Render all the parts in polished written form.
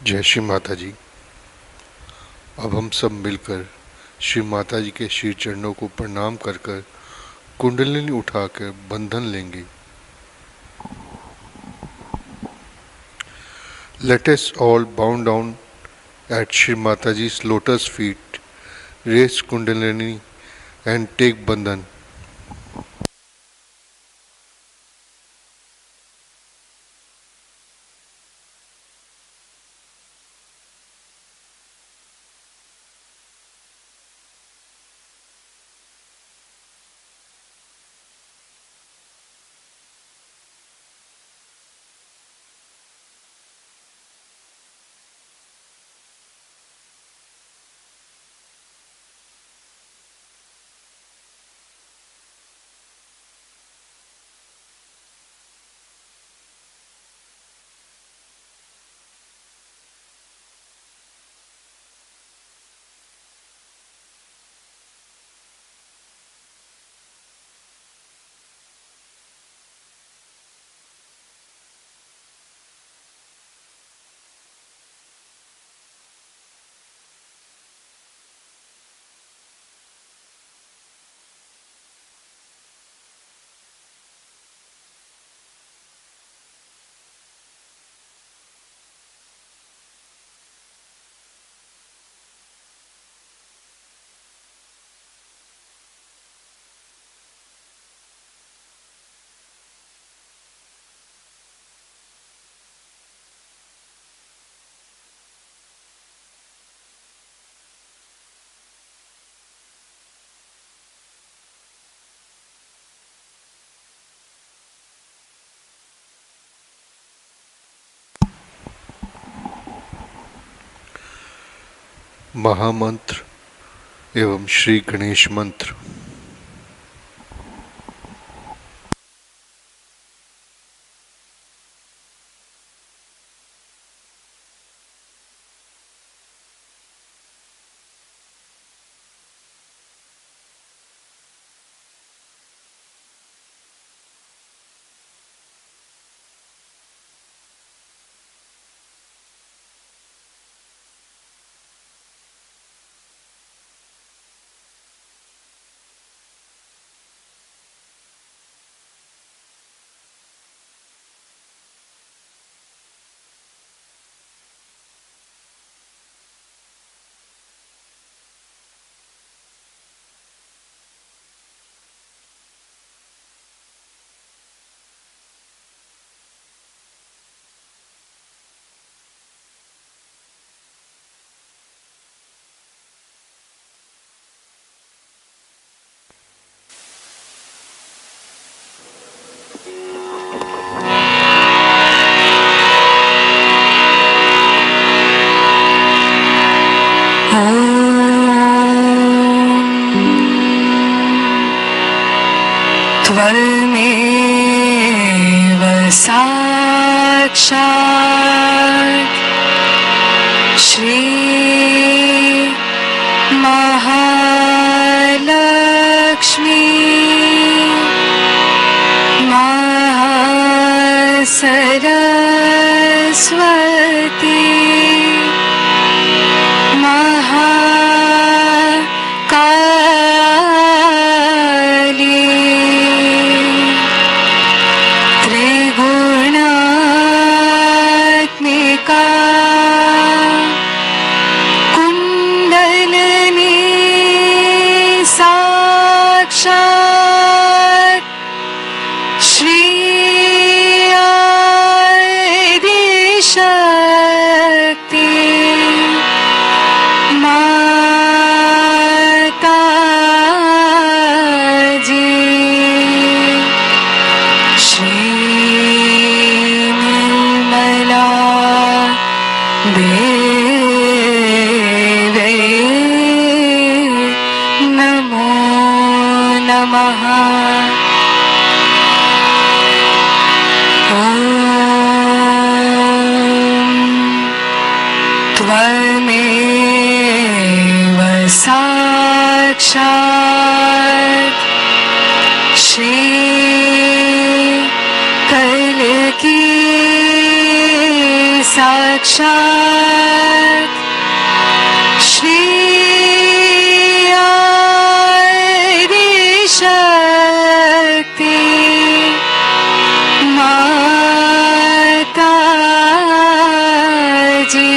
जय श्री माता जी। अब हम सब मिलकर श्री माता जी के श्री चरणों को प्रणाम कर कर कुंडलिनी उठाकर बंधन लेंगे। Let us all bow down at Shri Mataji's lotus feet, raise Kundalini and take Bandhan. महामंत्र एवं श्री गणेश मंत्र। त्वमेव साक्षात् श्री महालक्ष्मी महासरस्वती त्वमेव साक्षात् श्री कल की साक्षात् श्री आदि शक्ति माता जी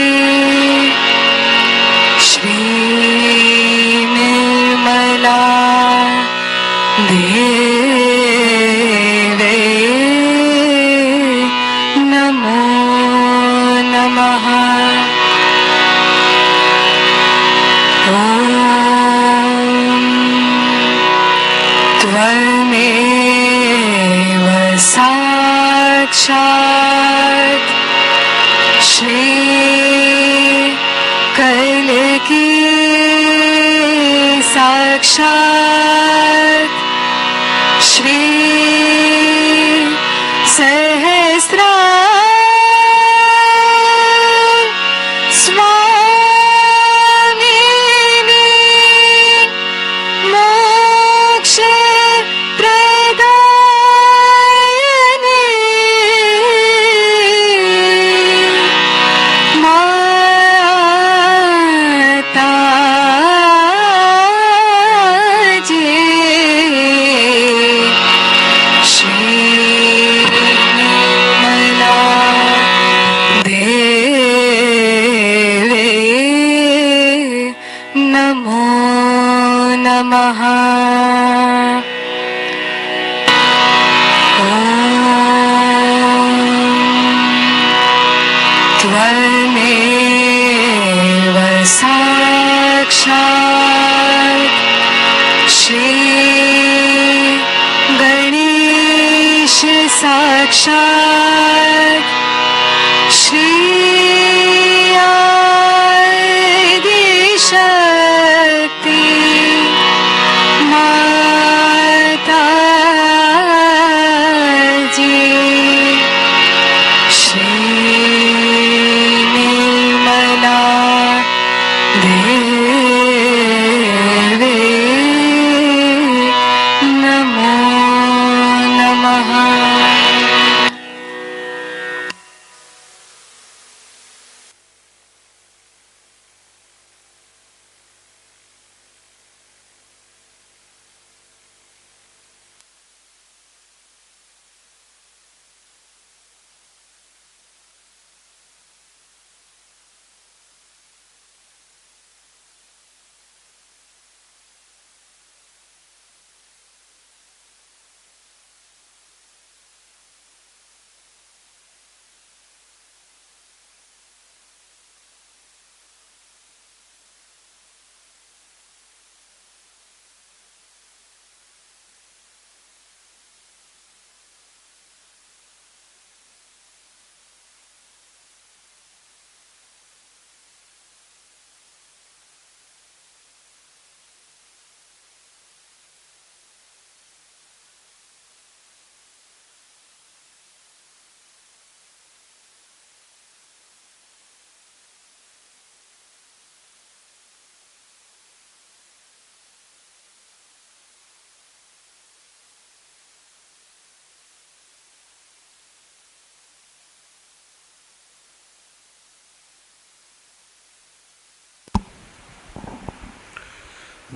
श्री निर्मला देवे नमो नमः। त्वमेव साक्षात् श्री कल्कि साक्षात् श्री सहस्रार स्वामिनी मोक्ष प्रदायिनी माता जी श्री निर्मला देवे नमो नमः। त्वमेव साक्षात् श्री गणेश साक्षात् श्री आदि शक्ति माता जी श्री निर्मला देवे नमो नमः।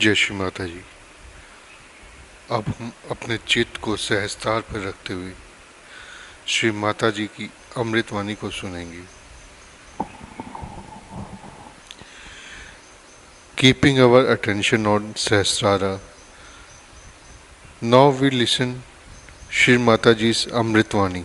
जय श्री माता जी। अब हम अपने चित्त को सहस्त्रार पर रखते हुए श्री माता जी की अमृतवाणी को सुनेंगे। Keeping our attention on Sahasrara, now we listen Shri Mata ji's अमृतवाणी।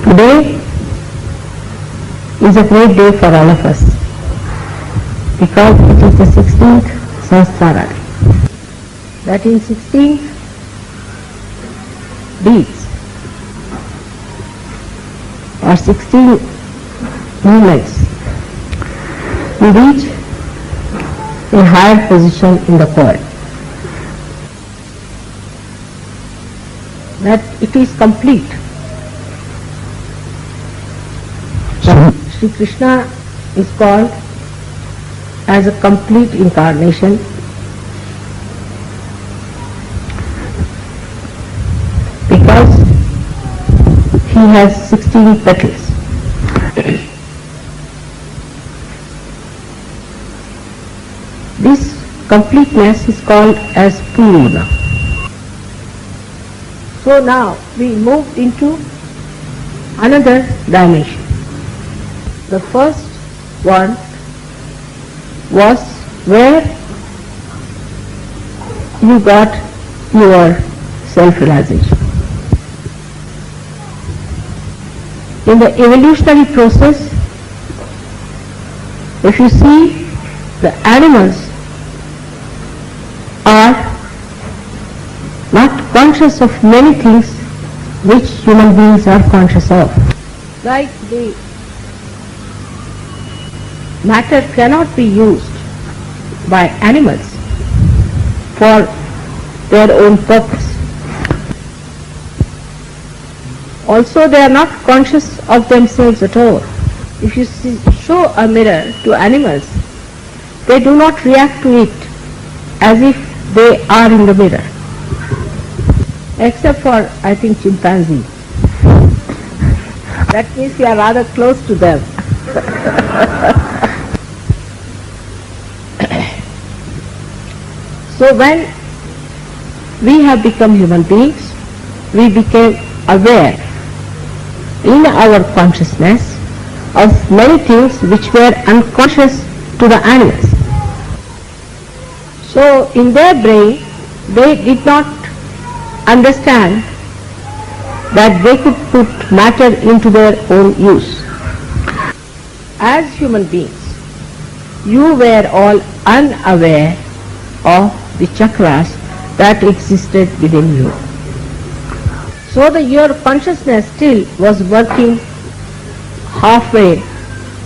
Today is a great day for all of us because it is the 16th Sahastrar. That in 16 deeds or 16 movements we reach a higher position in the world. That it is complete. Shri Krishna is called as a complete incarnation because he has 16 petals. This completeness is called as Purna. So now we moved into another dimension. The first one was where you got your self-realization. In the evolutionary process, if you see, the animals are not conscious of many things which human beings are conscious of. Like the matter cannot be used by animals for their own purpose. Also, they are not conscious of themselves at all. If you show a mirror to animals, they do not react to it as if they are in the mirror. Except for, I think, chimpanzee. That means you are rather close to them. So when we have become human beings, we became aware in our consciousness of many things which were unconscious to the animals. So in their brain, they did not understand that they could put matter into their own use. As human beings, you were all unaware of the chakras that existed within you. So your consciousness still was working halfway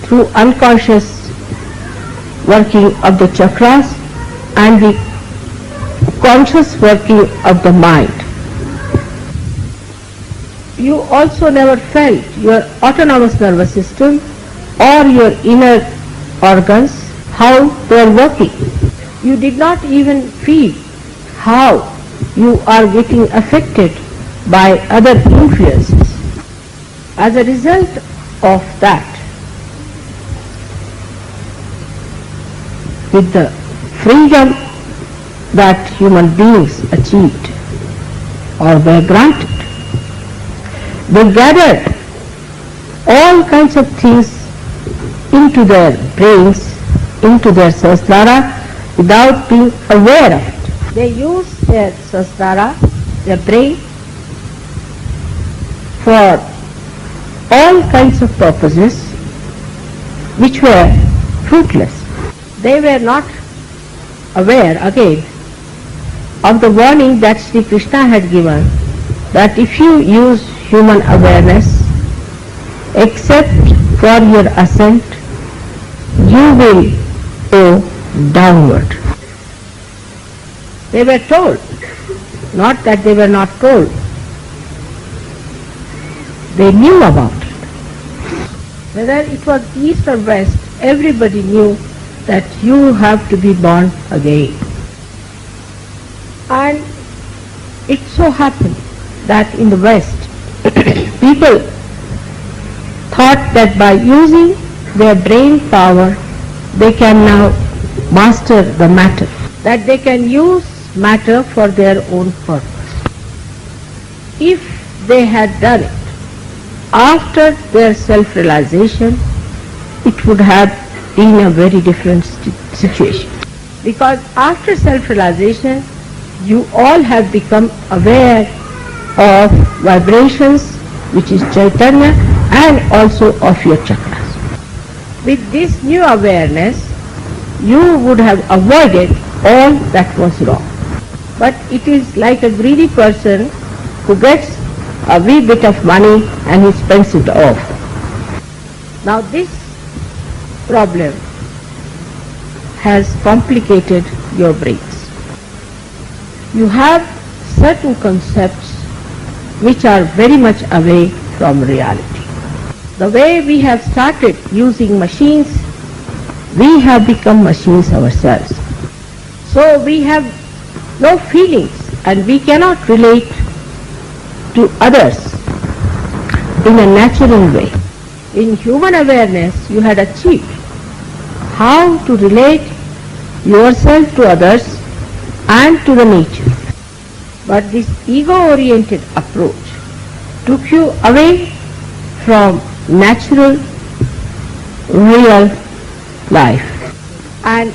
through unconscious working of the chakras and the conscious working of the mind. You also never felt your autonomous nervous system or your inner organs, how they are working. You did not even feel how you are getting affected by other influences. As a result of that, with the freedom that human beings achieved or were granted, they gathered all kinds of things into their brains, into their sahasrara, without being aware of it. They use their sahasrara, their brain, for all kinds of purposes which were fruitless. They were not aware again of the warning that Shri Krishna had given, that if you use human awareness except for your ascent, you will go downward. They were told, not that they were not told. They knew about it. Whether it was east or west, everybody knew that you have to be born again. And it so happened that in the West, people thought that by using their brain power, they can now master the matter, that they can use matter for their own purpose. If they had done it after their self-realization, it would have been a very different situation. Because after self-realization, you all have become aware of vibrations, which is Chaitanya, and also of your chakras. With this new awareness, you would have avoided all that was wrong. But it is like a greedy person who gets a wee bit of money and he spends it off. Now this problem has complicated your brains. You have certain concepts which are very much away from reality. The way we have started using machines, we have become machines ourselves. So we have no feelings and we cannot relate to others in a natural way. In human awareness, you had achieved how to relate yourself to others and to the nature. But this ego-oriented approach took you away from natural, real life, and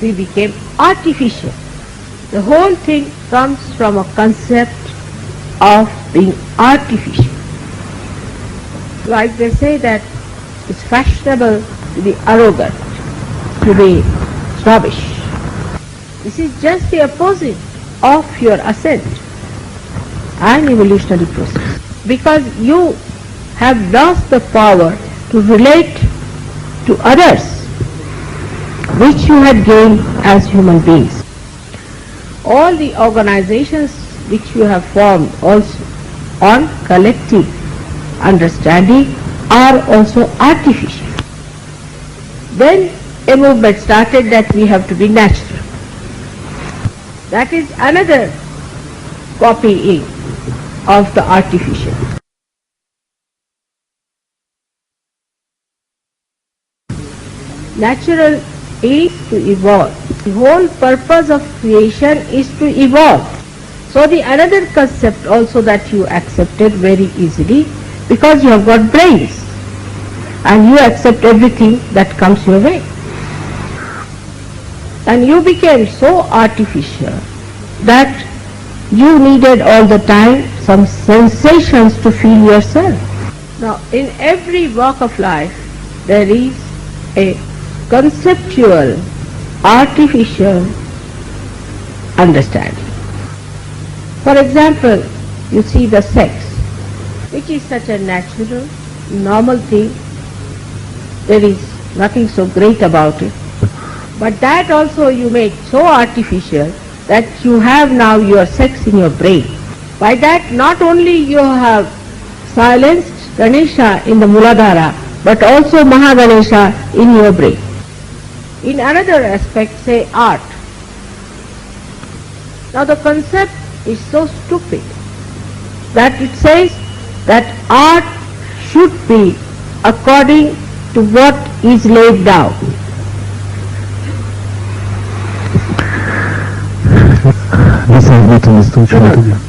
we became artificial. The whole thing comes from a concept of being artificial. Like they say that it's fashionable to be arrogant, to be snobbish. This is just the opposite of your ascent and evolutionary process, because you have lost the power to relate to others, which you had gained as human beings. All the organizations which you have formed also on collective understanding are also artificial. Then a movement started that we have to be natural. That is another copying of the artificial. Natural is to evolve. The whole purpose of creation is to evolve. So the another concept also that you accepted very easily, because you have got brains and you accept everything that comes your way. And you became so artificial that you needed all the time some sensations to feel yourself. Now in every walk of life there is a conceptual, artificial understanding. For example, you see the sex, which is such a natural, normal thing. There is nothing so great about it. But that also you made so artificial that you have now your sex in your brain. By that not only you have silenced Ganesha in the Muladhara, but also Mahaganesha in your brain. In another aspect, say art. Now the concept is so stupid that it says that art should be according to what is laid down.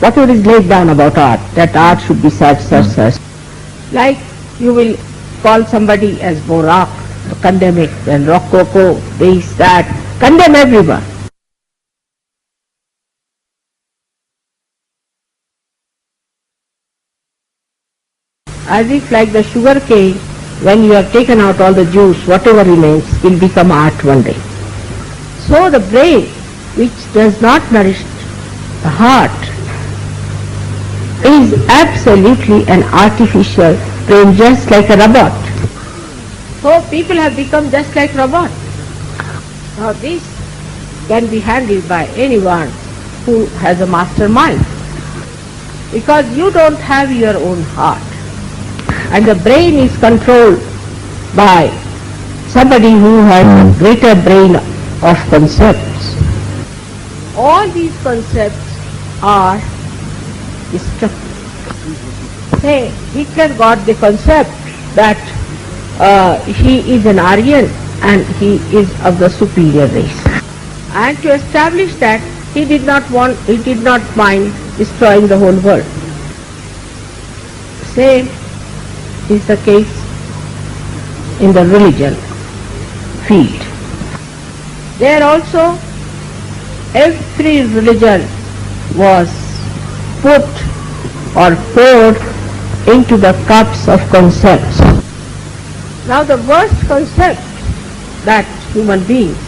Whatever is laid down about art, that art should be such. Like you will call somebody as Baroque, condemn it, and Rococo, this, that, condemn everyone. As if like the sugar cane, when you have taken out all the juice, whatever remains will become art one day. So the brain, which does not nourish the heart, is absolutely an artificial brain, just like a robot. So people have become just like robots. Now this can be handled by anyone who has a master mind, because you don't have your own heart. And the brain is controlled by somebody who has a greater brain of concepts. All these concepts are destructive. Say, Hitler got the concept that he is an Aryan and he is of the superior race. And to establish that, he did not mind destroying the whole world. Same is the case in the religion field. There also, every religion was put or poured into the cups of concepts. Now the worst concept that human beings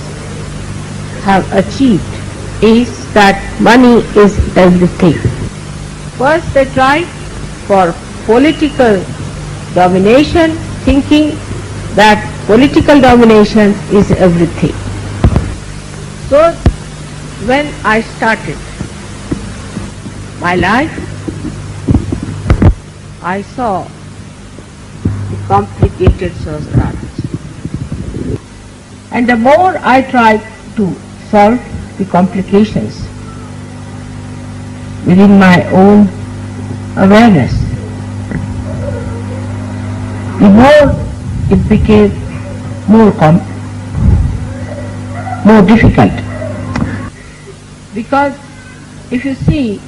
have achieved is that money is everything. First they tried for political domination, thinking that political domination is everything. So when I started my life, I saw the complicated Sahastraras. And the more I tried to solve the complications within my own awareness, the more it became more difficult. Because if you see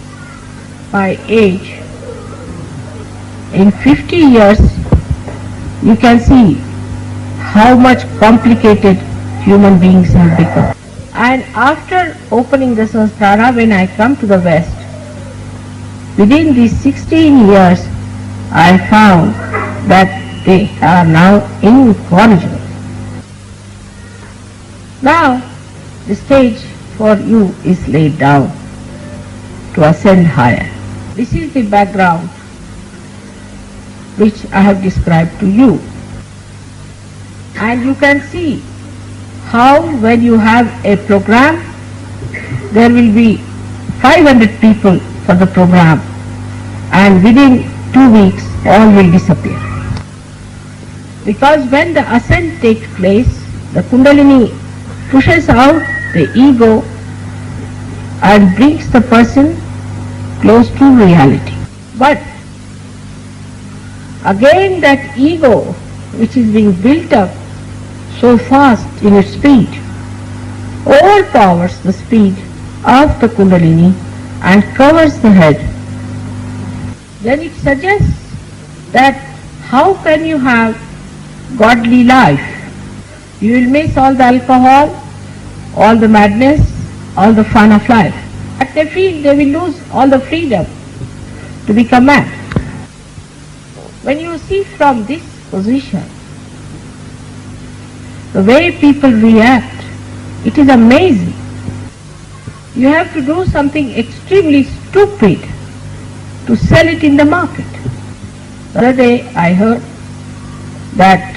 my age, in 50 years you can see how much complicated human beings have become. And after opening the Sahasrara, when I come to the West, within these 16 years I found that they are now incorrigible. Now the stage for you is laid down to ascend higher. This is the background which I have described to you. And you can see how when you have a program, there will be 500 people for the program, and within 2 weeks all will disappear. Because when the ascent takes place, the Kundalini pushes out the ego and brings the person close to reality. But again that ego which is being built up so fast in its speed overpowers the speed of the Kundalini and covers the head. Then it suggests that how can you have godly life? You will miss all the alcohol, all the madness, all the fun of life. But they feel they will lose all the freedom to become mad. When you see from this position the way people react, it is amazing. You have to do something extremely stupid to sell it in the market. The other day I heard that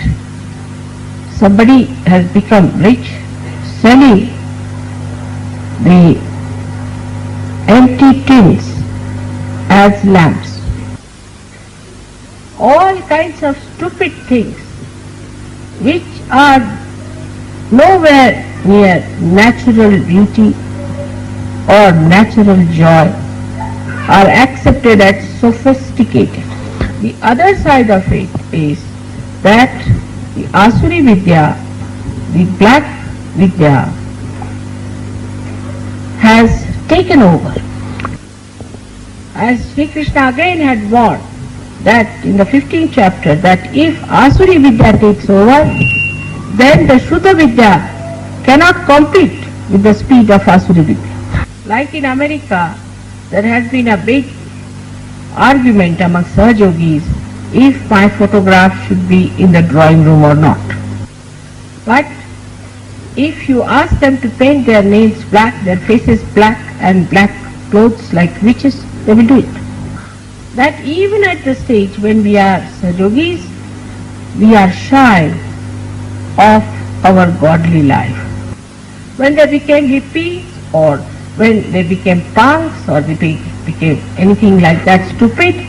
somebody has become rich selling the empty tins as lamps. All kinds of stupid things which are nowhere near natural beauty or natural joy are accepted as sophisticated. The other side of it is that the Asuri Vidya, the black Vidya, has taken over. As Sri Krishna again had warned that in the 15th chapter, that if Asuri Vidya takes over, then the Shuddha Vidya cannot compete with the speed of Asuri Vidya. Like in America, there has been a big argument among Sahajogis if my photograph should be in the drawing room or not. But if you ask them to paint their nails black, their faces black, and black clothes like witches, they will do it. That even at the stage when we are Sahajogis, we are shy of our godly life. When they became hippies, or when they became punks, or they became anything like that stupid,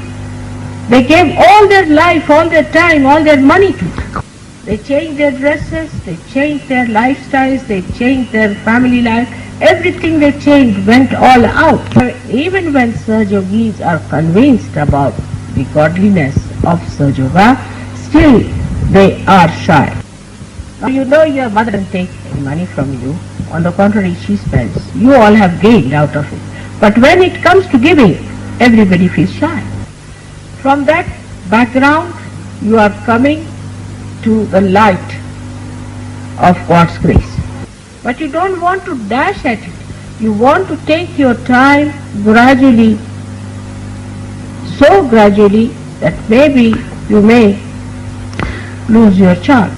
they gave all their life, all their time, all their money to it. They changed their dresses, they changed their lifestyles, they changed their family life, everything they changed went all out. Even when Sahajogis are convinced about the godliness of Sahajoga, still they are shy. Now you know your mother doesn't take any money from you. On the contrary, she spends. You all have gained out of it. But when it comes to giving, everybody feels shy. From that background, you are coming to the light of God's grace. But you don't want to dash at it. You want to take your time gradually, so gradually that maybe you may lose your charm.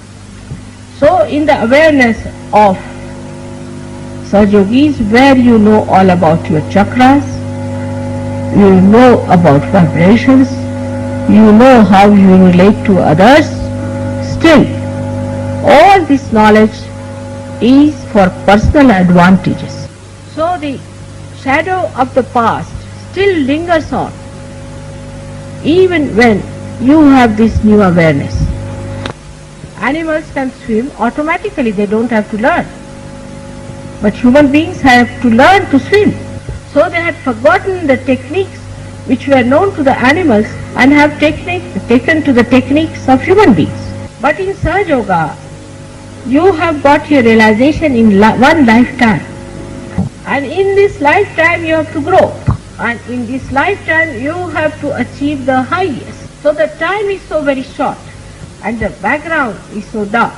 So in the awareness of Sahaja is where you know all about your chakras, you know about vibrations, you know how you relate to others. Still, all this knowledge is for personal advantages. So the shadow of the past still lingers on, even when you have this new awareness. Animals can swim automatically, they don't have to learn. But human beings have to learn to swim. So they had forgotten the techniques which were known to the animals and have taken to the techniques of human beings. But in Sahaja Yoga, you have got your realization in one lifetime. And in this lifetime you have to grow. And in this lifetime you have to achieve the highest. So the time is so very short and the background is so dark.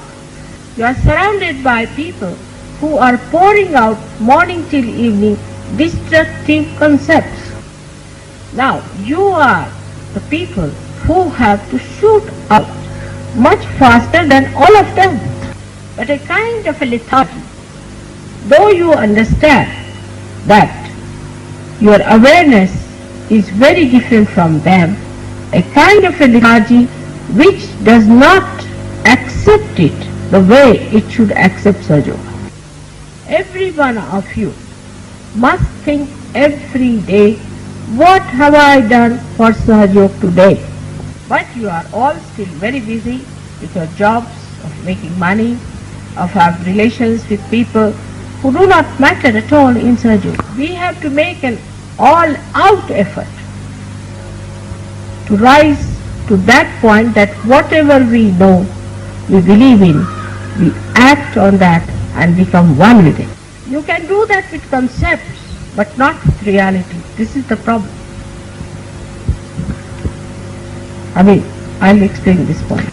You are surrounded by people who are pouring out morning till evening destructive concepts. Now you are the people who have to shoot out much faster than all of them. But a kind of a lethargy, though you understand that your awareness is very different from them, a kind of a lethargy which does not accept it the way it should accept Sahaja Yoga. Every one of you must think every day, what have I done for Sahaja Yoga today? But you are all still very busy with your jobs, of making money, of have relations with people who do not matter at all in Sahaja Yoga. We have to make an all-out effort to rise to that point that whatever we know, we believe in, we act on that and become one with it. You can do that with concepts, but not with reality. This is the problem. I'll explain this point.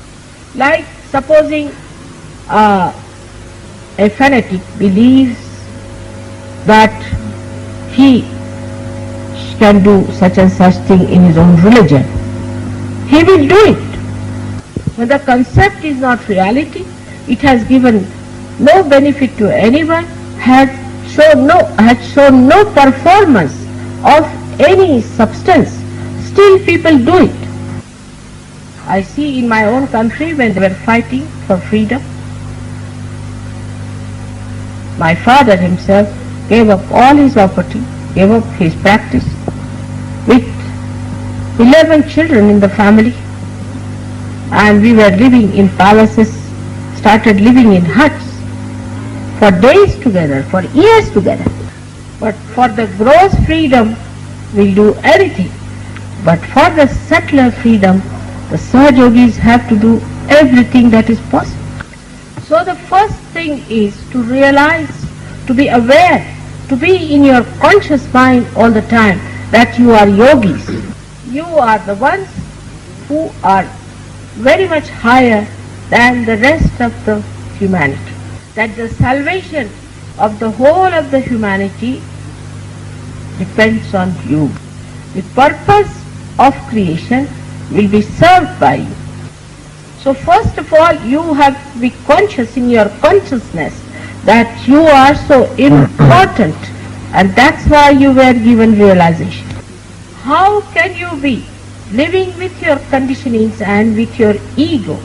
Like supposing a fanatic believes that he can do such and such thing in his own religion. He will do it. When the concept is not reality, it has given no benefit to anyone, had shown no performance of any substance, still people do it. I see in my own country when they were fighting for freedom, my father himself gave up all his property, gave up his practice with 11 children in the family, and we were living in palaces, started living in huts for days together, for years together. But for the gross freedom we'll do anything, but for the subtler freedom the Sahaja Yogis have to do everything that is possible. So the first thing is to realize, to be aware, to be in your conscious mind all the time that you are yogis. You are the ones who are very much higher than the rest of the humanity. That the salvation of the whole of the humanity depends on you. The purpose of creation will be served by you. So first of all, you have to be conscious in your consciousness that you are so important, and that's why you were given realization. How can you be living with your conditionings and with your ego?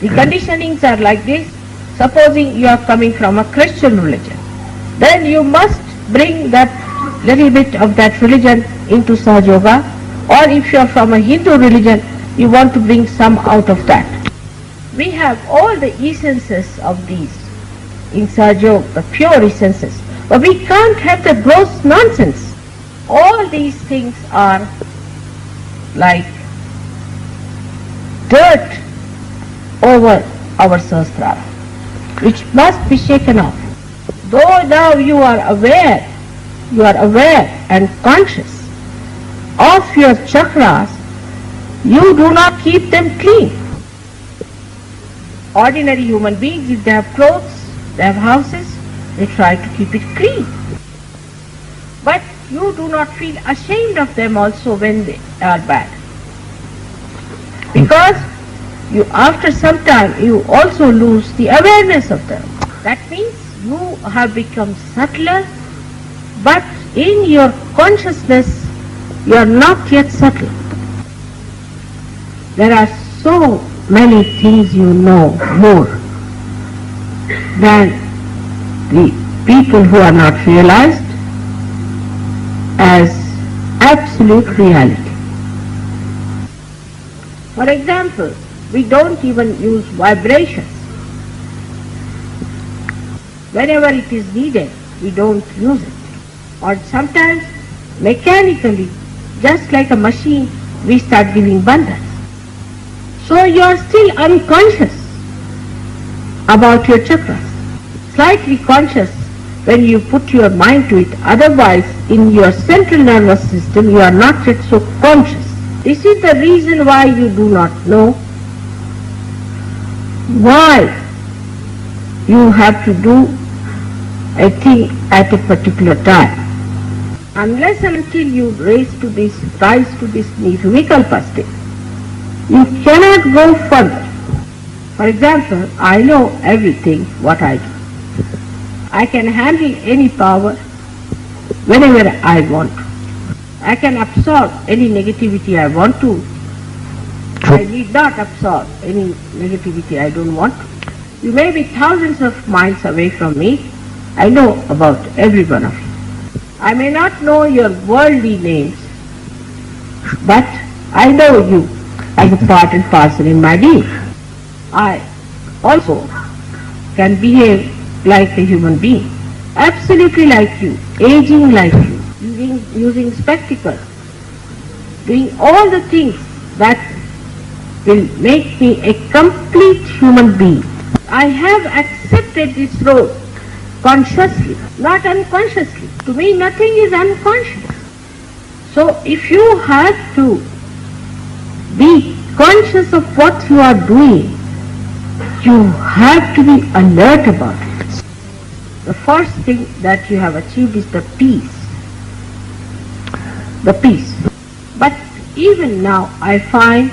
The conditionings are like this. Supposing you are coming from a Christian religion, then you must bring that little bit of that religion into Sahaja Yoga. Or if you are from a Hindu religion, you want to bring some out of that. We have all the essences of these in Sahaja Yoga, the pure essences. But we can't have the gross nonsense. All these things are like dirt over our Sahastrar, which must be shaken off. Though now you are aware and conscious of your chakras, you do not keep them clean. Ordinary human beings, if they have clothes, they have houses, they try to keep it clean. But you do not feel ashamed of them also when they are bad. Because after some time you also lose the awareness of them. That means you have become subtler, but in your consciousness you are not yet subtle. There are so many things you know more than the people who are not realized as absolute reality. For example, we don't even use vibrations. Whenever it is needed, we don't use it. Or sometimes mechanically, just like a machine, we start giving bandhas. So you are still unconscious about your chakras. Slightly conscious when you put your mind to it. Otherwise, in your central nervous system, you are not yet so conscious. This is the reason why you do not know why you have to do a thing at a particular time. Unless and until you rise to this nirvikalpa state, you cannot go further. For example, I know everything what I do. I can handle any power whenever I want to. I can absorb any negativity I want to. I need not absorb any negativity I don't want to. You may be thousands of miles away from me. I know about every one of you. I may not know your worldly names, but I know you as a part and parcel in my being. I also can behave like a human being, absolutely like you, aging like you, using spectacles, doing all the things that will make me a complete human being. I have accepted this role consciously, not unconsciously. To me, nothing is unconscious. So if you have to be conscious of what you are doing, you have to be alert about it. The first thing that you have achieved is the peace. The peace. But even now I find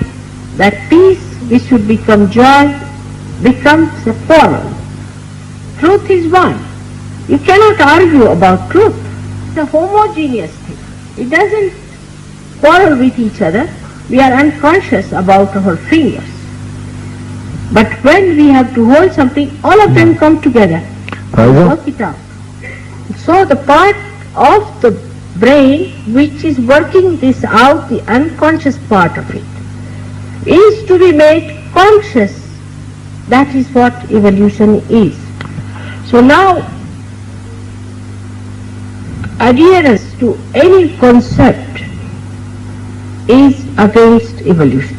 that peace, which should become joy, becomes a quarrel. Truth is one. You cannot argue about truth. It's a homogeneous thing. It doesn't quarrel with each other. We are unconscious about our fingers. But when we have to hold something, all of them come together and work it out. So the part of the brain which is working this out, the unconscious part of it, is to be made conscious. That is what evolution is. So now, adherence to any concept is against evolution.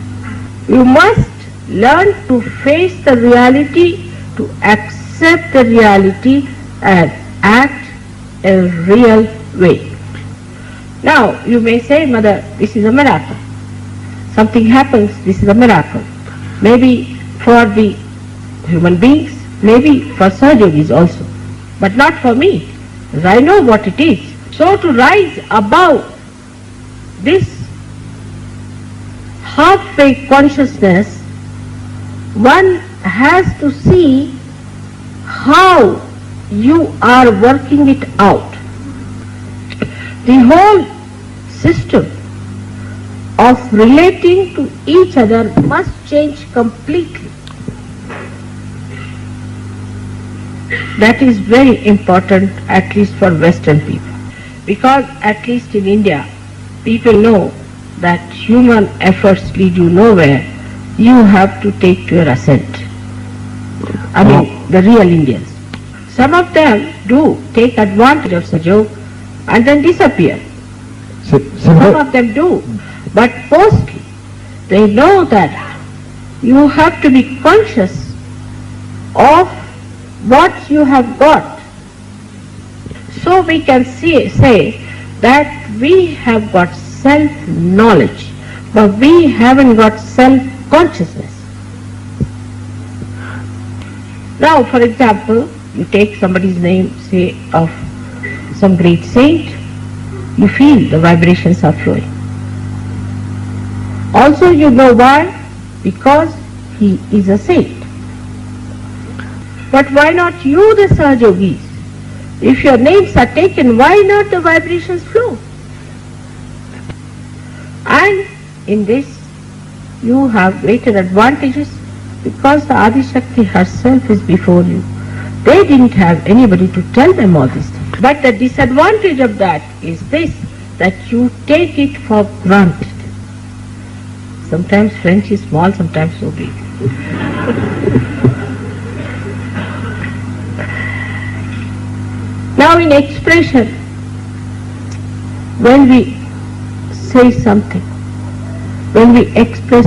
You must learn to face the reality, to accept the reality and act a real way. Now, you may say, Mother, this is a miracle. Something happens, this is a miracle. Maybe for the human beings, maybe for surgeries also, but not for me, because I know what it is. So to rise above this halfway consciousness, one has to see how you are working it out. The whole system of relating to each other must change completely. That is very important, at least for Western people. Because at least in India, people know that human efforts lead you nowhere. You have to take to your ascent. I mean, the real Indians. Some of them do take advantage of Sajog and then disappear. Some of them do. But mostly, they know that you have to be conscious of what you have got. So we can say that we have got self-knowledge, but we haven't got self-consciousness. Now, for example, you take somebody's name, say of some great saint, you feel the vibrations are flowing. Also you know why? Because he is a saint. But why not you, the Sahajogis? If your names are taken, why not the vibrations flow? And in this, you have greater advantages because the Adi Shakti herself is before you. They didn't have anybody to tell them all these things. But the disadvantage of that is this, that you take it for granted. Sometimes French is small, sometimes so big. Now in expression, when we say something, when we express,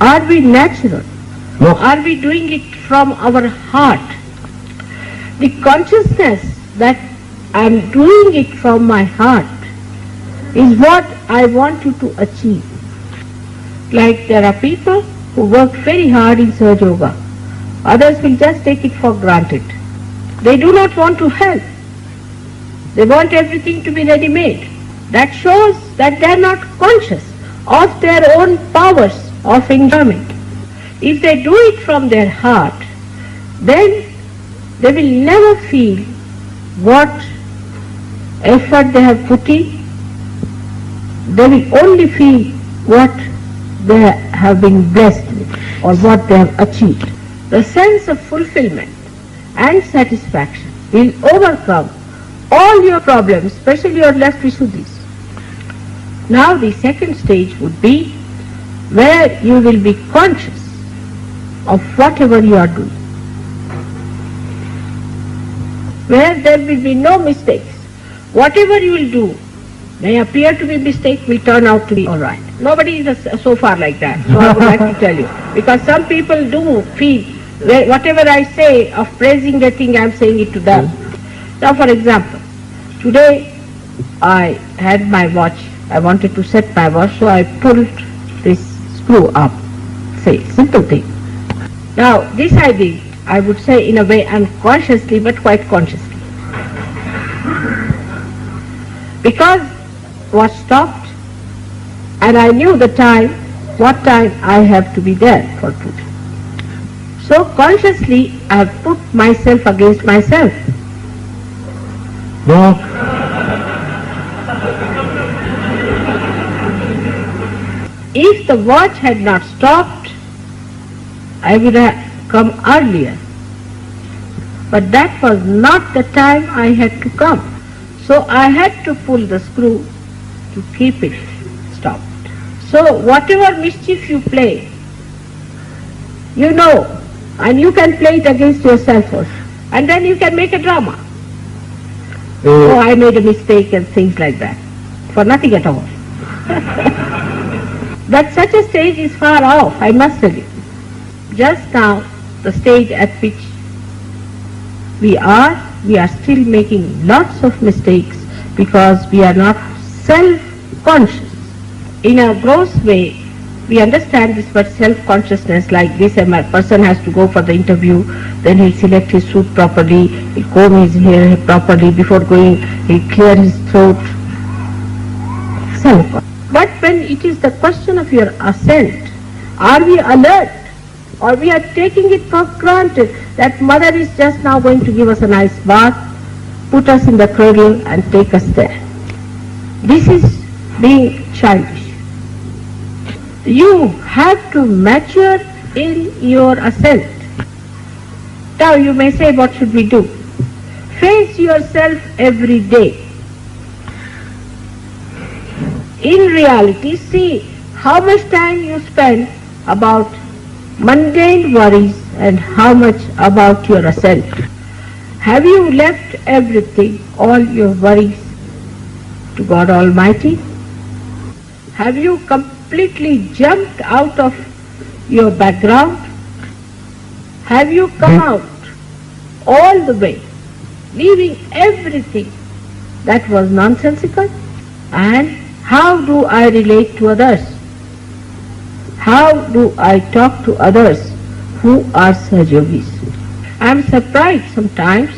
are we natural? No. Are we doing it from our heart? The consciousness that I am doing it from my heart is what I want you to achieve. Like there are people who work very hard in Sahaja Yoga. Others will just take it for granted. They do not want to help. They want everything to be ready-made. That shows that they are not conscious of their own powers of enjoyment. If they do it from their heart, then they will never feel what effort they have put in. They will only feel what they have been blessed with or what they have achieved. The sense of fulfillment and satisfaction will overcome all your problems, especially your left Vishuddhis. Now the second stage would be where you will be conscious of whatever you are doing, where there will be no mistakes. Whatever you will do may appear to be a mistake, will turn out to be all right. Nobody is so far like that, so I would like to tell you. Because some people do feel, whatever I say of praising the thing, I am saying it to them. Now for example, today I had my watch, I wanted to set my watch, so I pulled this screw up, say, simple thing. Now this I did, I would say in a way unconsciously but quite consciously. Because watch stopped and I knew the time, what time I have to be there for puja. So consciously I have put myself against myself. No. If the watch had not stopped, I would have come earlier. But that was not the time I had to come. So I had to pull the screw to keep it stopped. So whatever mischief you play, you know, and you can play it against yourself also. And then you can make a drama. Oh, I made a mistake and things like that. For nothing at all. But such a stage is far off, I must tell you. Just now, the stage at which we are still making lots of mistakes because we are not self-conscious. In a gross way, we understand this word self-consciousness like this: a person has to go for the interview, then he'll select his suit properly, he'll comb his hair properly, before going he'll clear his throat. Self-conscious. But when it is the question of your ascent, are we alert? Or we are taking it for granted that mother is just now going to give us a nice bath, put us in the cradle and take us there. This is being childish. You have to mature in your ascent. Now you may say, what should we do? Face yourself every day. In reality, see how much time you spend about mundane worries and how much about your ascent. Have you left everything, all your worries, to God Almighty? Have you completely jumped out of your background? Have you come out all the way, leaving everything that was nonsensical? And how do I relate to others? How do I talk to others who are Sahajogis? I am surprised sometimes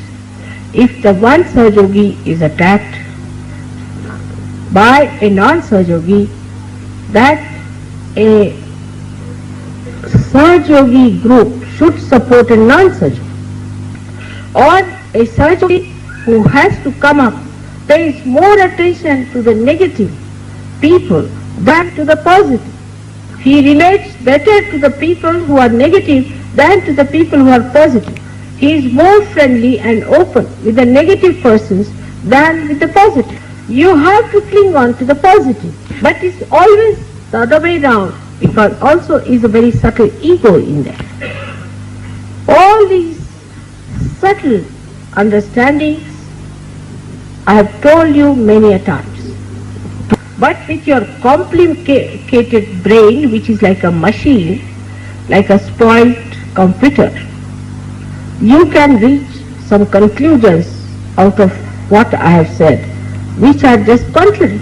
if the one Sahajogi is attacked by a non-Sahajogi, that a Sahajogi group should support a non-Sahajogi. Or a surgeon who has to come up, there is more attention to the negative people than to the positive. He relates better to the people who are negative than to the people who are positive. He is more friendly and open with the negative persons than with the positive. You have to cling on to the positive, but it's always the other way round, because also is a very subtle ego in there. All these subtle understandings I have told you many a times. But with your complicated brain, which is like a machine, like a spoiled computer, you can reach some conclusions out of what I have said, which are just contrary.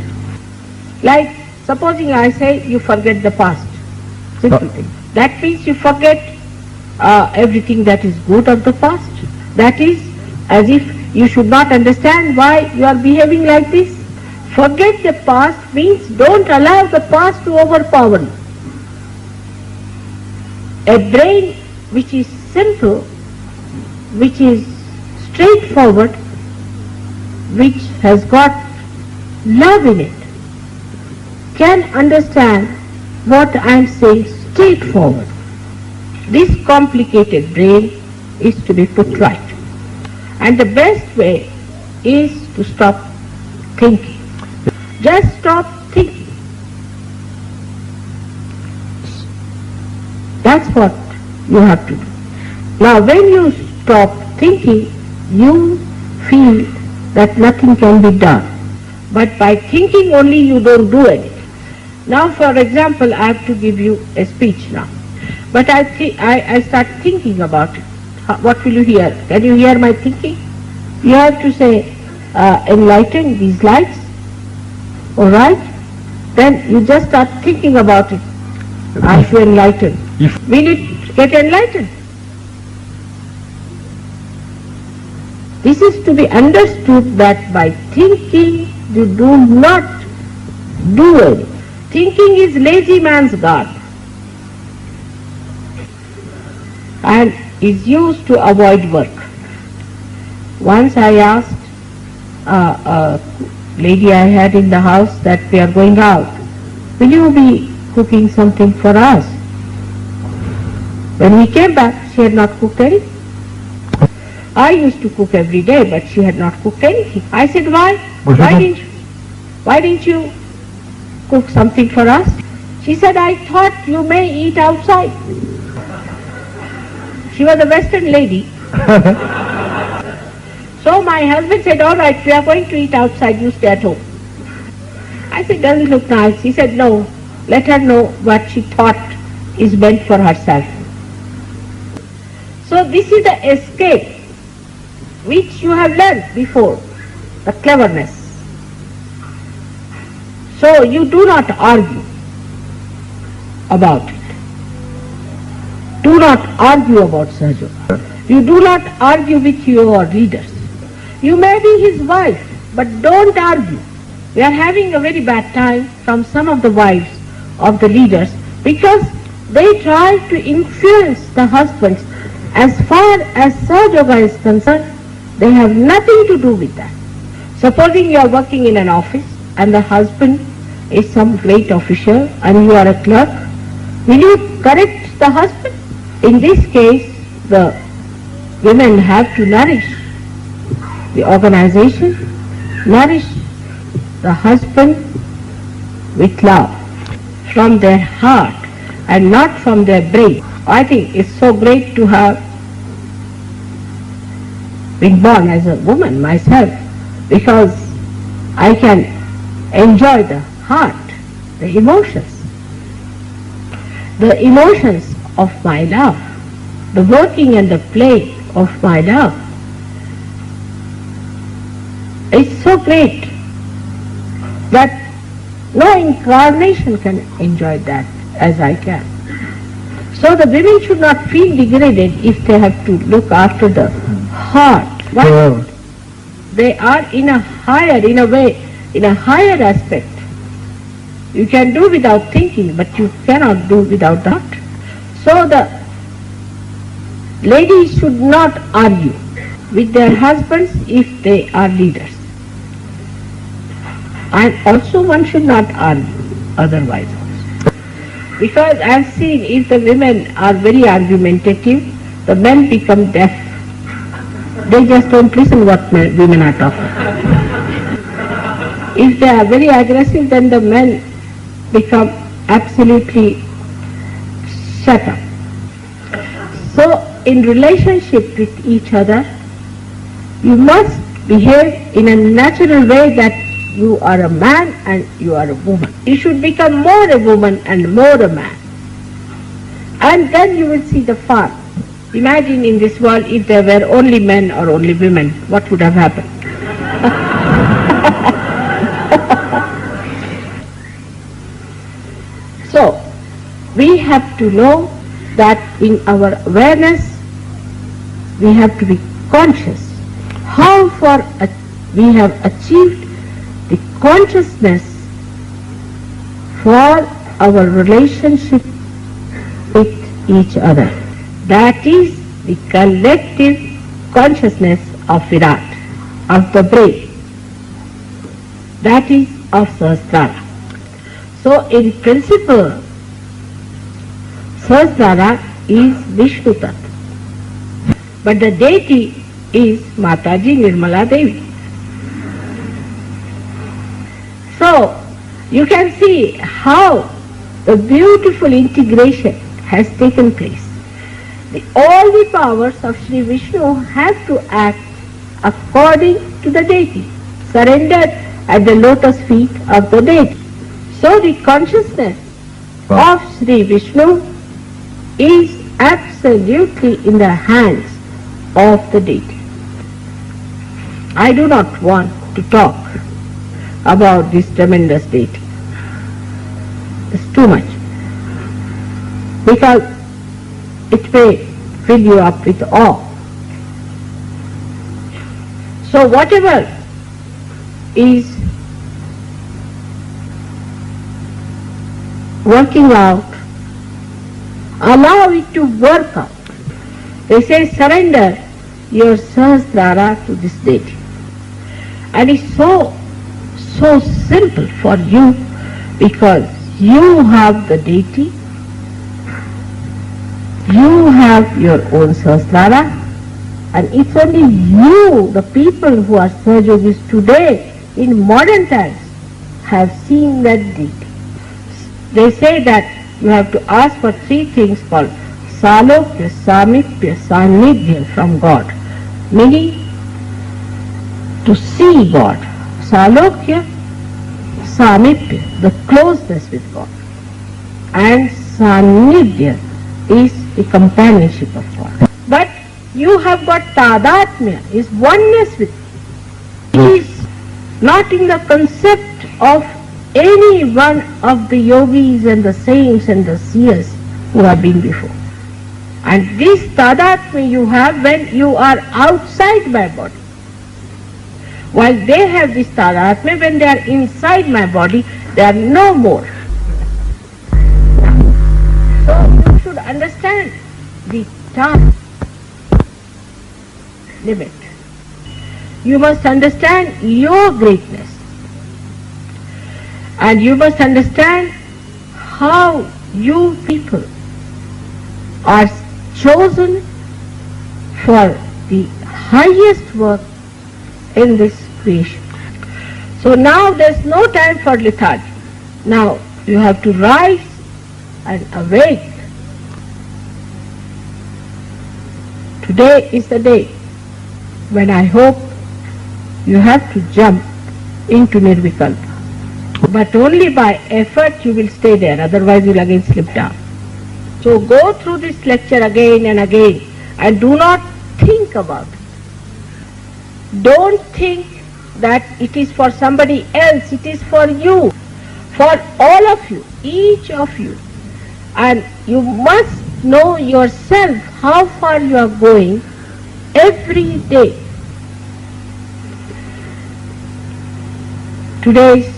Like, supposing I say you forget the past. Simple thing. That means you forget everything that is good of the past. That is as if you should not understand why you are behaving like this. Forget the past means don't allow the past to overpower you. A brain which is simple, which is straightforward, which has got love in it, can understand what I am saying straightforward. This complicated brain is to be put right. And the best way is to stop thinking. Just stop thinking. That's what you have to do. Now when you stop thinking, you feel that nothing can be done. But by thinking only you don't do anything. Now for example, I have to give you a speech now. But I start thinking about it. What will you hear? Can you hear my thinking? You have to say, enlighten these lights. Alright? Then you just start thinking about it. I should enlighten. Will it get enlightened? This is to be understood that by thinking you do not do anything. Thinking is lazy man's god and is used to avoid work. Once I asked a lady I had in the house that we are going out, will you be cooking something for us? When we came back, she had not cooked anything. I used to cook every day, but she had not cooked anything. I said, why? Why didn't you cook something for us? She said, I thought you may eat outside. She was a Western lady. So my husband said, all right, we are going to eat outside, you stay at home. I said, does it look nice? He said, no, let her know what she thought is meant for herself. So this is the escape which you have learned before, the cleverness. So you do not argue about it. Do not argue about Sahaja. You do not argue with your leaders. You may be his wife, but don't argue. We are having a very bad time from some of the wives of the leaders because they try to influence the husbands. As far as Sahaja is concerned, they have nothing to do with that. Supposing you are working in an office and the husband is some great official and you are a clerk, will you correct the husband? In this case, the women have to nourish the organization, nourish the husband with love from their heart and not from their brain. I think it's so great to have been born as a woman myself, because I can enjoy the heart, the emotions of my love, the working and the play of my love. It's so great that no incarnation can enjoy that as I can. So the women should not feel degraded if they have to look after the heart. Why? They are in a higher aspect. You can do without thinking, but you cannot do without the heart. So the ladies should not argue. with their husbands if they are leaders. And also one should not argue otherwise also. Because I have seen if the women are very argumentative, the men become deaf. They just don't listen what women are talking. If they are very aggressive, then the men become absolutely shut up. So in relationship with each other, you must behave in a natural way that you are a man and you are a woman. You should become more a woman and more a man. And then you will see the fun. Imagine in this world if there were only men or only women, what would have happened? So, we have to know that in our awareness, we have to be conscious how far we have achieved the consciousness for our relationship with each other. That is the collective consciousness of Virat, of the brain. That is of Sahasrara. So in principle, Sahasrara is Vishnu Tattva. But the deity is Mataji Nirmala Devi. So you can see how the beautiful integration has taken place. All the powers of Shri Vishnu have to act according to the deity, surrendered at the lotus feet of the deity. So the consciousness of Shri Vishnu is absolutely in the hands of the deity. I do not want to talk about this tremendous deity. It's too much. Because it may fill you up with awe. So whatever is working out, allow it to work out. They say surrender your Sahasrara to this deity. And it's so simple for you because you have the deity, you have your own Sahasrara, and it's only you, the people who are Sahajogis today in modern times, have seen that deity. They say that you have to ask for three things called Salokya, Samipya, Sanidhya from God, meaning to see God. Salokya, Samipya, the closeness with God, and Sanidhya is the companionship of God. But you have got Tadatmya, is oneness with Him. He is not in the concept of any one of the yogis and the saints and the seers who have been before. And this Tadatmya you have when you are outside my body. While they have this Tadatmya, when they are inside my body, they are no more. So you should understand the time limit. You must understand your greatness. And you must understand how you people are chosen for the highest work in this creation. So now there's no time for lethargy. Now you have to rise and awake. Today is the day when I hope you have to jump into Nirvikalpa. But only by effort you will stay there, otherwise you will again slip down. So go through this lecture again and again and do not think about it. Don't think that it is for somebody else, it is for you, for all of you, each of you. And you must know yourself how far you are going every day. Today's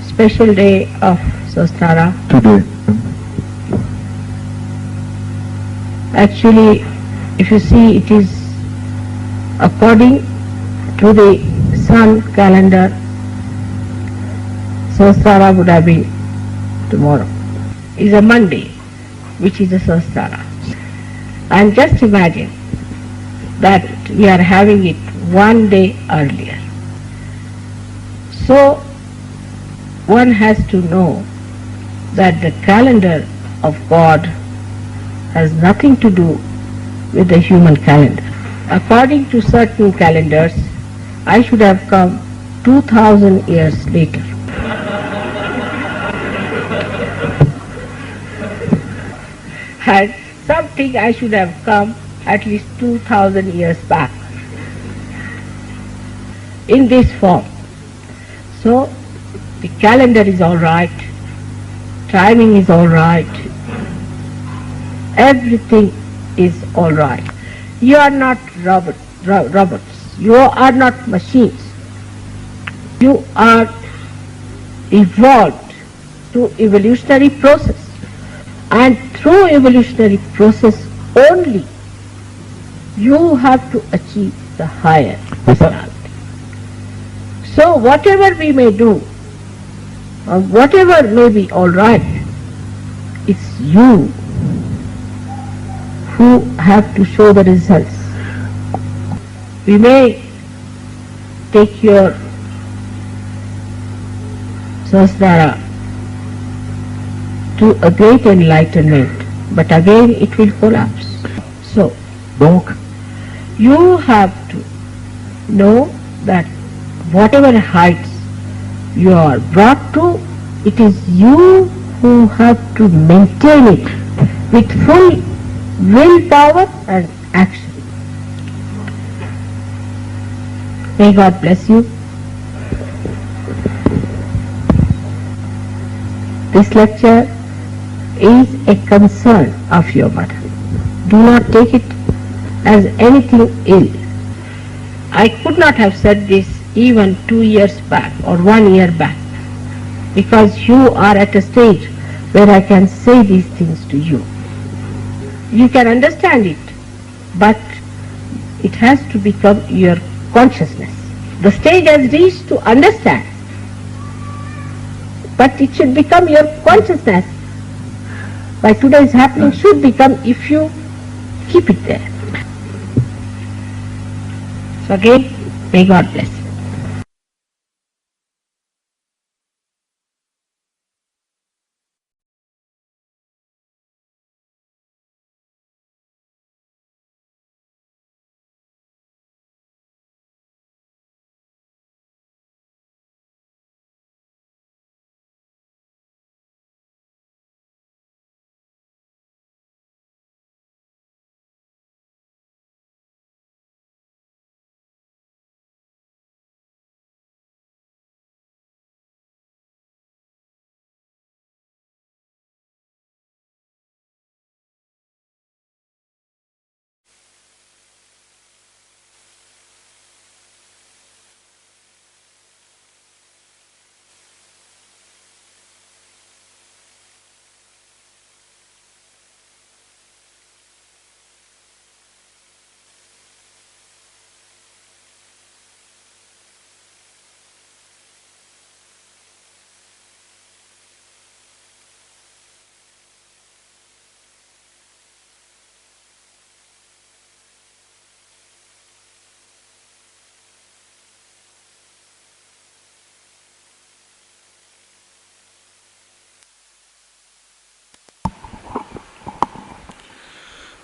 special day of Sahasrara. Today. Actually, if you see, it is According to the sun calendar, Sahastrar would have been tomorrow. Is a Monday, which is a Sahastrar. And just imagine that we are having it one day earlier. So one has to know that the calendar of God has nothing to do with the human calendar. According to certain calendars, I should have come 2000 years later. And something I should have come at least 2000 years back in this form. So the calendar is all right, timing is all right, everything is all right. You are not robots, you are not machines. You are evolved through evolutionary process, and through evolutionary process only you have to achieve the higher personality. So whatever we may do, or whatever may be all right, it's you who have to show the results. We may take your Sahasrara to a great enlightenment, but again it will collapse. So, Donc, you have to know that whatever heights you are brought to, it is you who have to maintain it with full willpower and action. May God bless you. This lecture is a concern of your mother. Do not take it as anything ill. I could not have said this even 2 years back or 1 year back, because you are at a stage where I can say these things to you. You can understand it, but it has to become your consciousness. The stage has reached to understand, but it should become your consciousness. By today's happening should become, if you keep it there. So again, may God bless.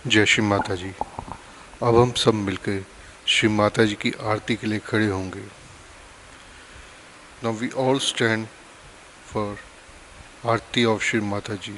जय श्री माता जी। अब हम सब मिलकर श्री माता जी की आरती के लिए खड़े होंगे। Now we all stand for aarti of Shri Mata ji.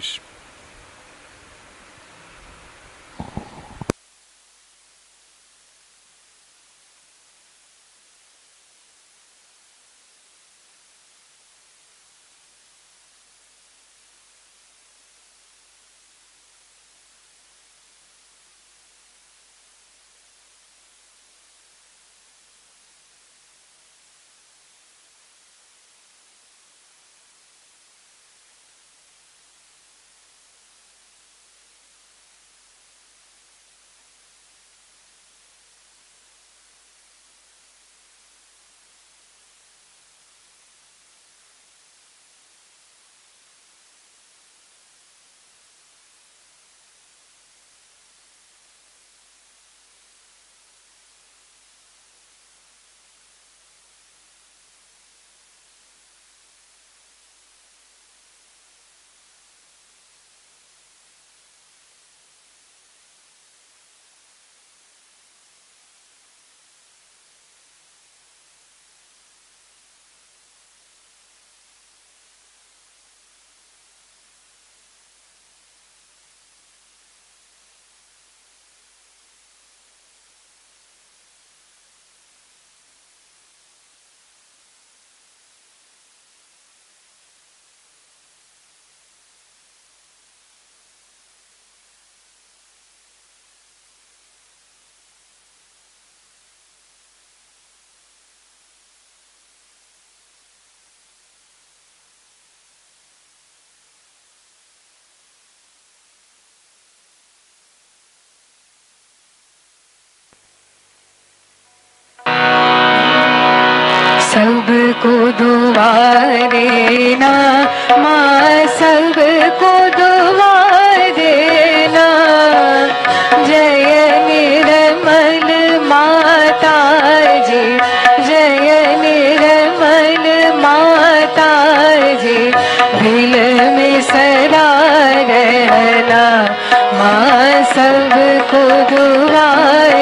दुआ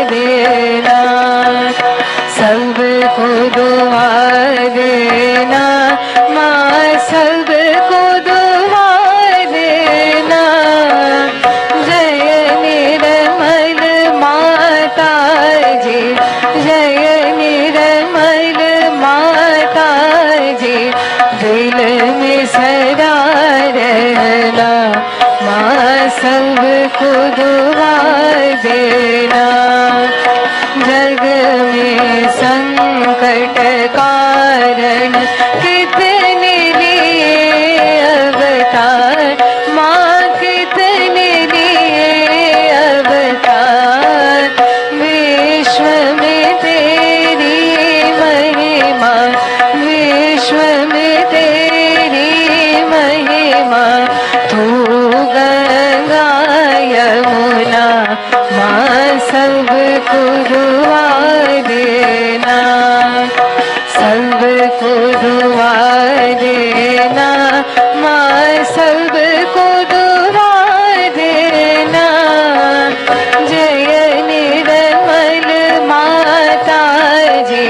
देना, सबको दुआ देना माँ, सबको दुआ देना। जय निर्मल माता जी, जय निर्मल माता जी, दिल में सदा रहना माँ, सबको दुआ देना। जग में संकट कारण कितने लिए अवतार माँ, कितने लिए अवतार। विश्व में तेरी महिमा, विश्व में तेरी महिमा। तू गंगा यमुना माँ, सबको दुआ देना, सबको दुआ देना माँ, सबको दुआ देना। जय निर्मल माता जी,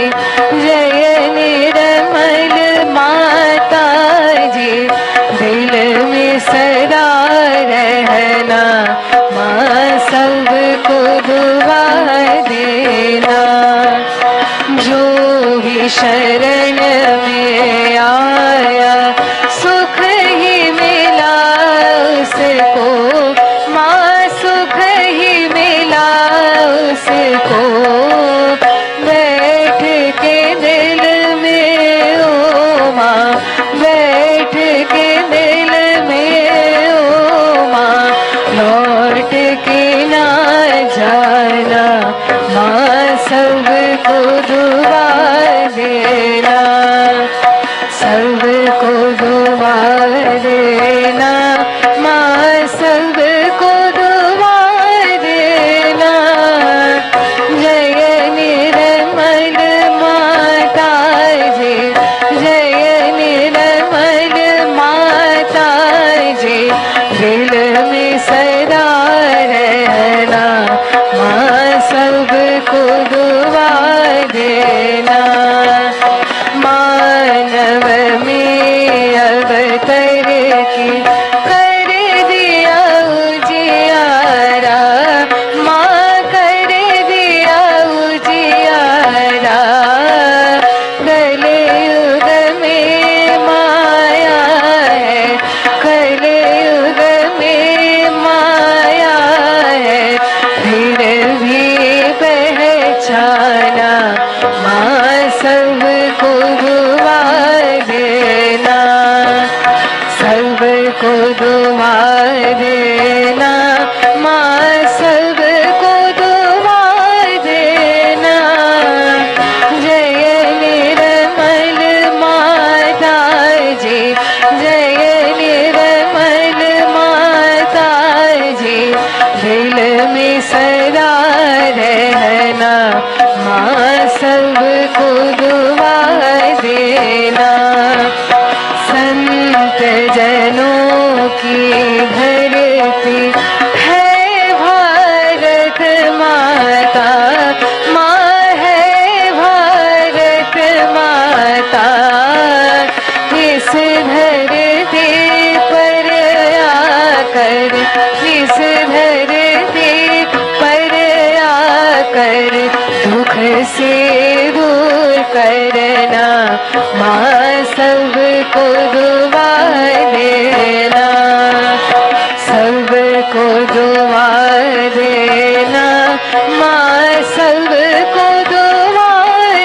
जय निर्मल माता जी, दिल में सदा रहना माँ, सबको दुआ देना। जो भी शरण में आया सुख ही मिला उसको माँ, सुख ही मिला उसको। बैठ के दिल में ओ माँ, बैठ के दिल में ओ माँ, लौट के ना जाना माँ, सबको दुआ देना, सबको दुआ देना माँ, सबको दुआ देना। जय निर्मल माता जी, जय निर्मल माता जी, दिल में सदा रहना माँ, सबको दुआ देना। मानव में अवतर की कर दिया उजियारा माँ, कर दिया उजियारा। कलयुग में माया है, कलयुग में माया है, फिर भी पहचाना माँ, सबको दुआ देना, सबको दुआ देना माँ, सबको दुआ देना। जय निर्मल माता जी, जय निर्मल माता जी, दिल में सदा रहना माँ, सबको दुआ देना। संत जनों की धरती है भारत माता माँ, है भारत माता। इस धरती पर आकर, इस धरती पर आकर दुख से दूर करना माँ, सबको दुआ देना, सबको दुआ देना माँ, सबको दुआ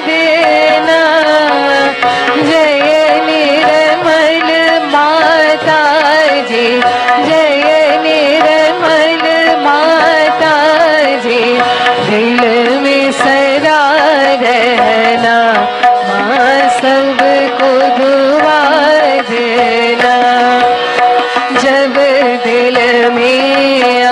देना। जय निर्मल माता जी, जय निर्मल माता जी, दिल में सदा रहना माँ, सबको दुआ देना। जब दिल में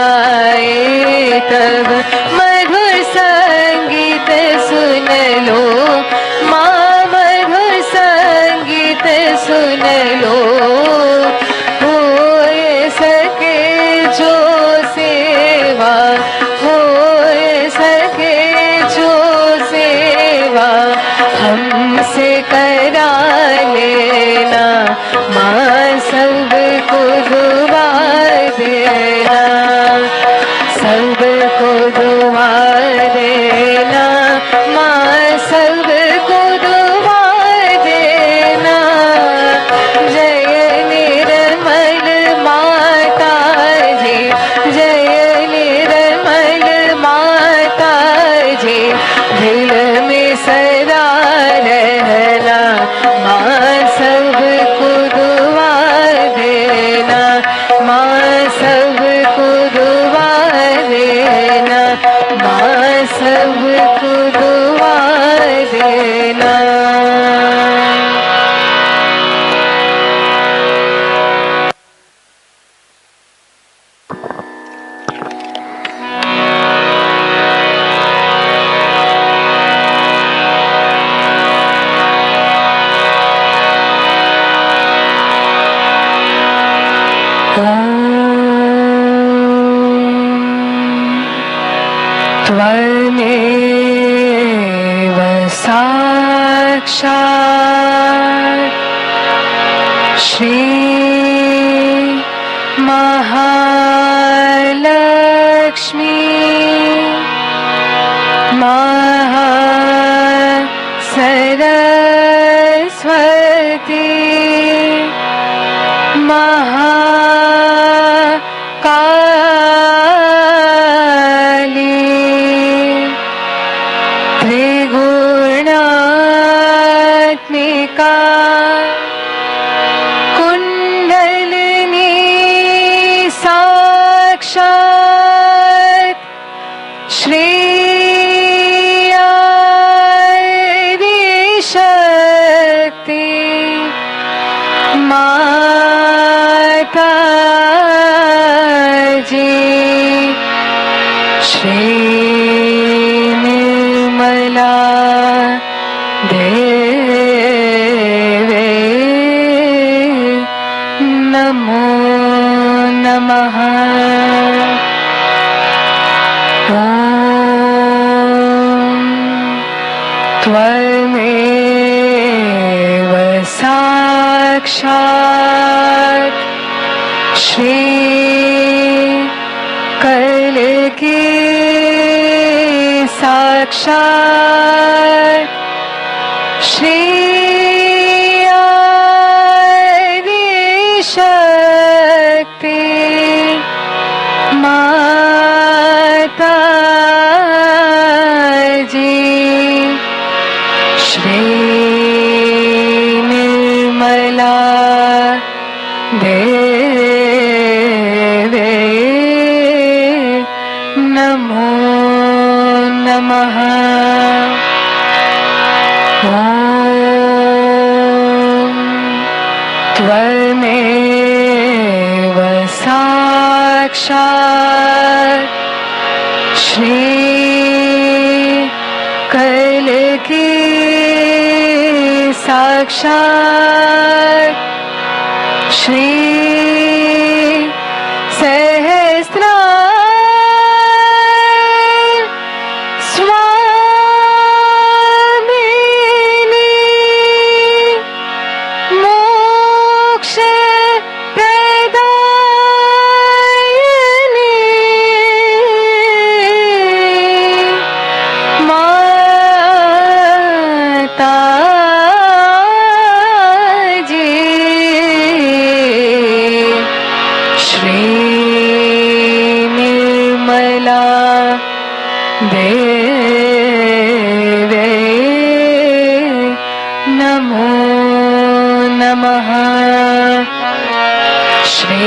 सबको दुआ देना, माँ सबको दुआ देना। जय निर्मल माता जी, जय निर्मल माता जी, दिल में सदा रहना, माँ सबको दुआ देना, माँ सबको दुआ देना, माँ सबको दुआ देना। त्वमेव साक्षात् श्री महालक्ष्मी महासरस्वती त्रिगुणात्मिका कुंडलिनी साक्षात् श्री आदिशक्ति माता जी। श्री निर्मला देवे नमो नमः। ॐ त्वमेव साक्षात् श्री कलकी साक्षात् श्री आदिशक्ति माता जी। श्री निर्मला देवे नमो नमः। ॐ त्वमेव साक्षात् श्री कलकी साक्षात् श्री सहस्त्रार स्वामिनी मोक्ष प्रदायिनी माता जी। श्री निर्मला देवे नमो नमः। श्री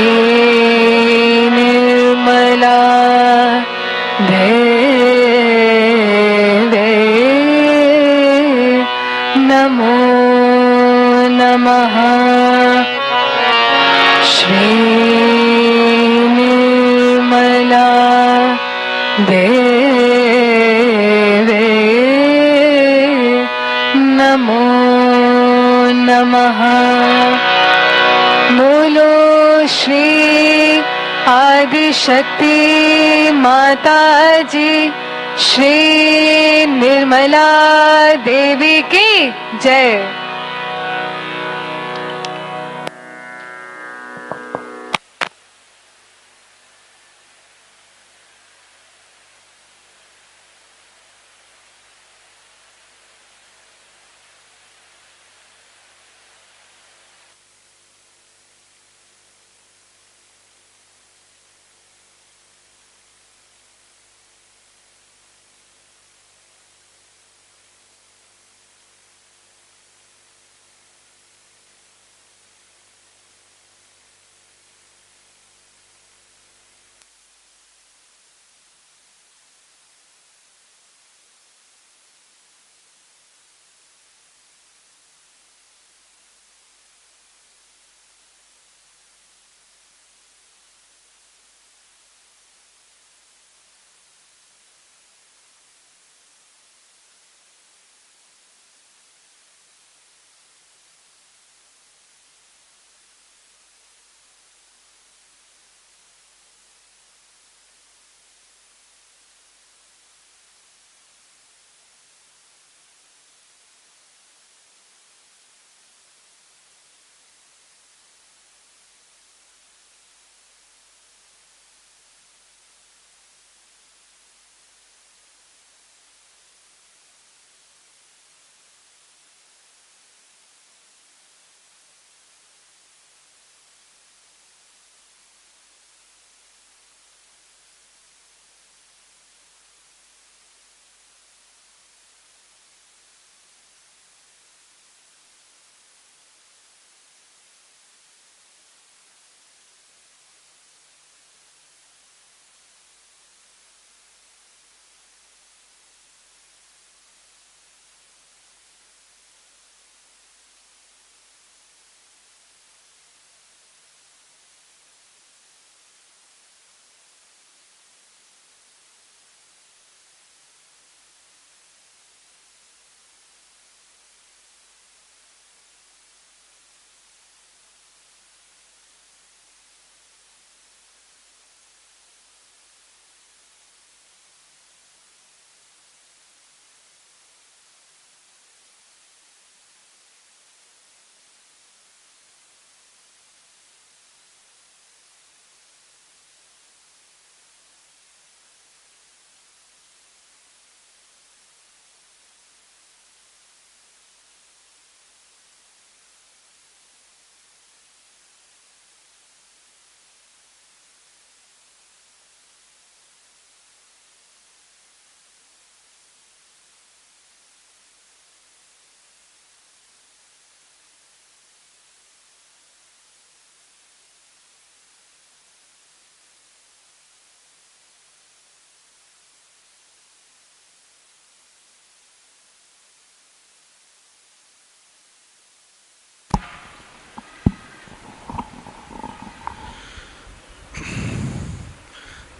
निर्मला देवे नमो नमः। श्री निर्मला देवे नमो नमः। बोलो श्री आदिशक्ति माता जी, श्री निर्मला देवी की जय।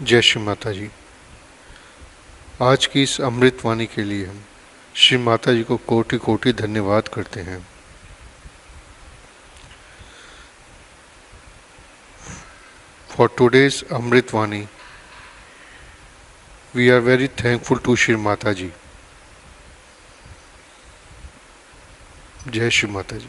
जय श्री माता जी। आज की इस अमृतवाणी के लिए हम श्री माता जी को कोटि कोटि धन्यवाद करते हैं। For today's Amritvani, we are very thankful to Shri Mata Ji. Jai Shri Mata Ji.